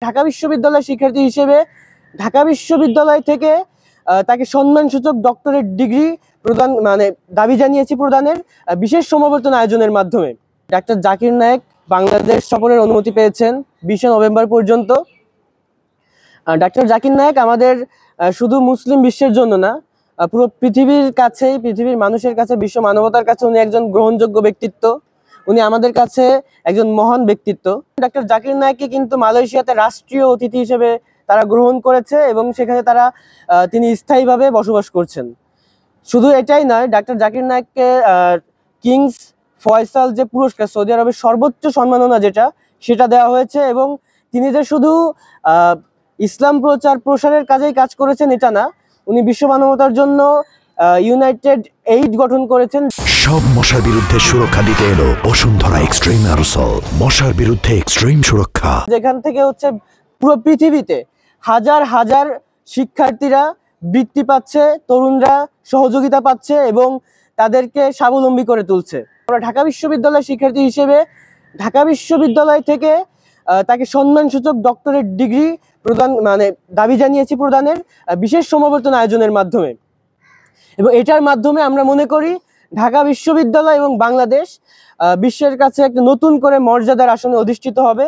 ঢাকা বিশ্ববিদ্যালয়ের শিক্ষার্থী হিসেবে ঢাকা বিশ্ববিদ্যালয় থেকে তাকে সম্মানসূচক ডক্টরেট ডিগ্রি প্রদান দাবি জানিয়েছি প্রদানের বিশেষ সমাবর্তন আয়োজনের মাধ্যমে। ডাক্তার জাকির নায়েক বাংলাদেশ সফরের অনুমতি পেয়েছেন 20 নভেম্বর পর্যন্ত। ডাক্তার জাকির নায়েক আমাদের শুধু মুসলিম বিশ্বের জন্য না, পুরো পৃথিবীর মানুষের কাছে, বিশ্ব মানবতার কাছে উনি একজন গ্রহণযোগ্য ব্যক্তিত্ব। উনি আমাদের কাছে একজন মহান ব্যক্তিত্ব। ডাক্তার জাকির নায়েককে কিন্তু মালয়েশিয়াতে রাষ্ট্রীয় অতিথি হিসেবে তারা গ্রহণ করেছে এবং সেখানে তিনি স্থায়ীভাবে বসবাস করছেন। শুধু এটাই নয়, ডাক্তার জাকির নায়েককে কিংস ফয়সাল যে পুরস্কার, সৌদি আরবের সর্বোচ্চ সম্মাননা সেটা দেওয়া হয়েছে। এবং তিনি যে শুধু ইসলাম প্রসারের কাজেই কাজ করেছেন এটা না, উনি বিশ্ব মানবতার জন্য ইউনাইটেড এইড গঠন করেছেন। সব মশার বিরুদ্ধে সুরক্ষা দিতে এলো বসুন্ধরা এক্সট্রিম অ্যারোসল, মশার বিরুদ্ধে এক্সট্রিম সুরক্ষা। যেখান থেকে পুরো পৃথিবীতে হাজার হাজার শিক্ষার্থীরা বৃত্তি পাচ্ছে, তরুণরা সহযোগিতা পাচ্ছে এবং তাদেরকে স্বাবলম্বী করে তুলছে। আমরা ঢাকা বিশ্ববিদ্যালয়ের শিক্ষার্থী হিসেবে ঢাকা বিশ্ববিদ্যালয় থেকে তাকে সম্মানসূচক ডক্টরেট ডিগ্রি প্রদান দাবি জানিয়েছি প্রদানের বিশেষ সমাবর্তন আয়োজনের মাধ্যমে। এবং এটার মাধ্যমে আমরা মনে করি ঢাকা বিশ্ববিদ্যালয় এবং বাংলাদেশ বিশ্বের কাছে একটা নতুন করে মর্যাদার আসনে অধিষ্ঠিত হবে।